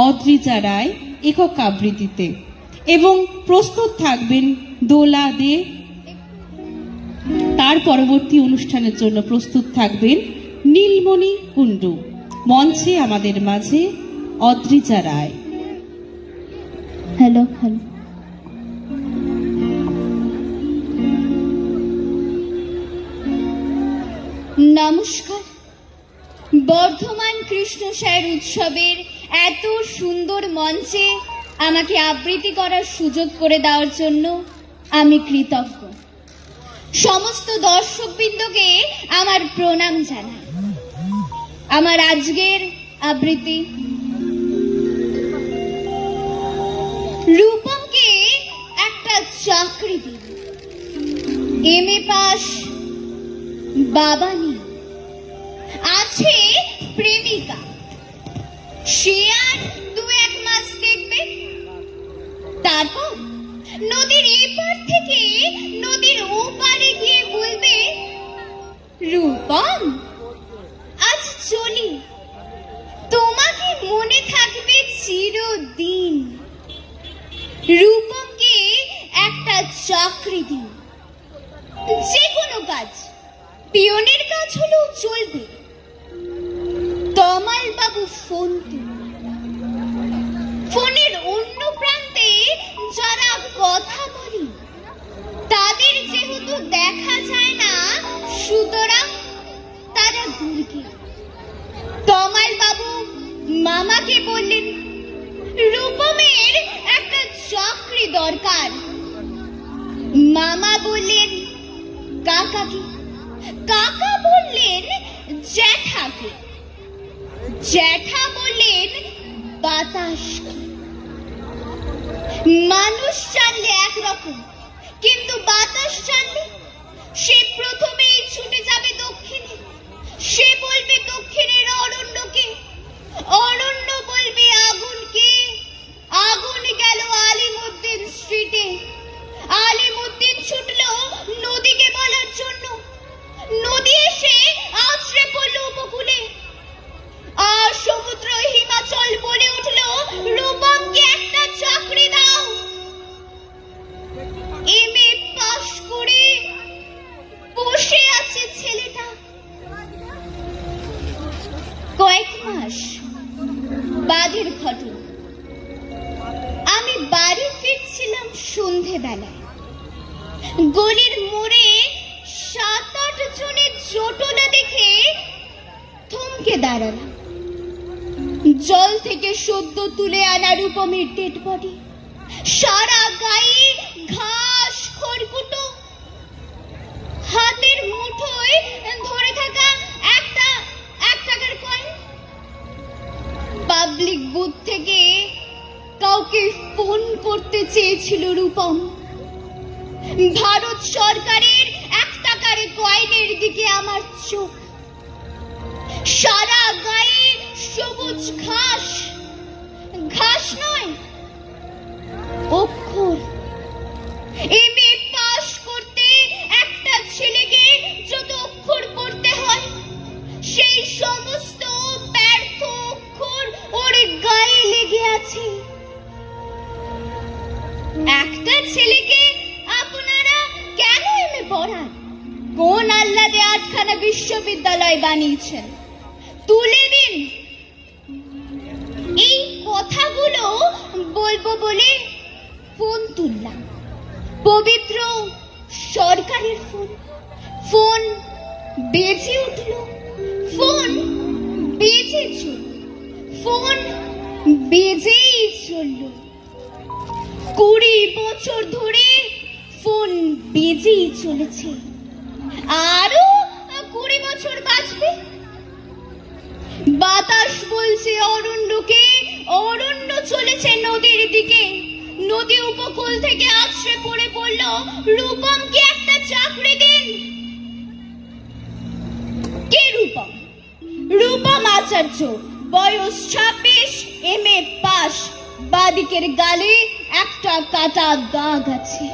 অদ্রিজা রায় একক আবৃত্তিতে, এবং প্রস্তুত থাকবেন দোলা দে। তার পরবর্তী অনুষ্ঠানের জন্য প্রস্তুত থাকবেন নীলমণি কুণ্ডু। মঞ্চে আমাদের মাঝে অদ্রিজা রায়। Hello hello. নমস্কার। বর্ধমান কৃষ্ণ সায়ের উৎসবের এত সুন্দর মঞ্চে আমাকে আবৃত্তি করার সুযোগ করে দেওয়ার জন্য আমি কৃতজ্ঞ। সমস্ত দর্শকবৃন্দকে আমার প্রণাম জানাই। আমার আজকের আবৃত্তি রূপমকে একটা চাকরি দিন। এমএ পাস, বাবা নেই, আছে প্রেমিকা। সে আর 2-1 মাস দেখবে, তারপর নদীর এপার থেকে নদীর ওপারে গিয়ে বলবে, রূপম আজ চলি, তোমাকে মনে থাকবে চিরদিন। রূপমকে একটা চাকরি দিন, যে কোনো কাজ, পিয়নের কাজ হলেও চলবে। তমাল বাবু ফোন ফোনের অন্য প্রান্তে যারা কথা বলে তাদের যেহেতু দেখা যায় না, সুতরাং তারা দুর্গে। তমাল বাবু মামাকে বললেন, রূপমের একটা চাকরি দরকার। মামা বললেন কাকাকে, কাকা বললেন জ্যাঠাকে, জ্যাঠা বললেন বাতাসকে। মানুষ জানলে একরকম, কিন্তু বাতাস জানলে সে প্রথমেই ছুটে যাবে দক্ষিণে। সে বলবে দক্ষিণের অরণ্যকে, অরণ্য বলবে আগুনকে, আগুন গেল আলিমুদ্দিন স্ট্রিটে। আলিমুদ্দিন ছুটল নদীকে বলার জন্য, নদী এসে আছড়ে পড়ল উপকূলে। আর সমুদ্র হিমাচল বলে উঠল, রূপমকে একটা চাকরি দাও। এমএ পাশ করে বসে আছে ছেলেটা। কয়েক মাস বাদের ঘটনা। আমি বাড়ি ফিরছিলাম সন্ধেবেলায়। গলির মোড়ে 7-8 জনের জটলা দেখে থমকে দাঁড়ালাম। জল থেকে সদ্য তুলে আনা রূপমের ডেড বডি, সারা গায়ে ঘাস খড়কুটো। হাতের মুঠোয় ধরে থাকা একটা 1 টাকার কয়েন। পাবলিক বুথ থেকে কাউকে ফোন করতে চেয়েছিল রূপম। ভারত সরকারের 1 টাকার কয়েনের দিকে আমার চোখ। সারা গায়ে সবুজ ঘাস, ঘাস নয় অক্ষর। এমএ পাস করতে একটা ছেলেকে যত অক্ষর পড়তে হয়, সেই সমস্ত ব্যর্থ অক্ষর ওর গায়ে লেগে আছে। একটা ছেলেকে আপনারা কেন এমএ পড়ান? কোন আহ্লাদে 8খানা বিশ্ববিদ্যালয় বানিয়েছেন? তুলে দিন। এই কথাগুলো বলবো বলে ফোন তুললাম। পবিত্র সরকারের ফোন। ফোন বেজে উঠল, ফোন বেজে চলল, ফোন বেজেই চলল। 20 বছর ধরে ফোন বেজেই চলেছে, আরো 20 বছর বাঁচবে। বাতাস বলছে অরণ্যকে, অরণ্য চলেছে নদীর দিকে। নদী উপকূল থেকে আছড়ে পড়ে বলল, রূপমকে একটা চাকরি দিন। কে রূপম? রূপম আচার্য, বয়স 26, এমএ পাস। বাদিকের গালে একটা কাটা দাগ আছে।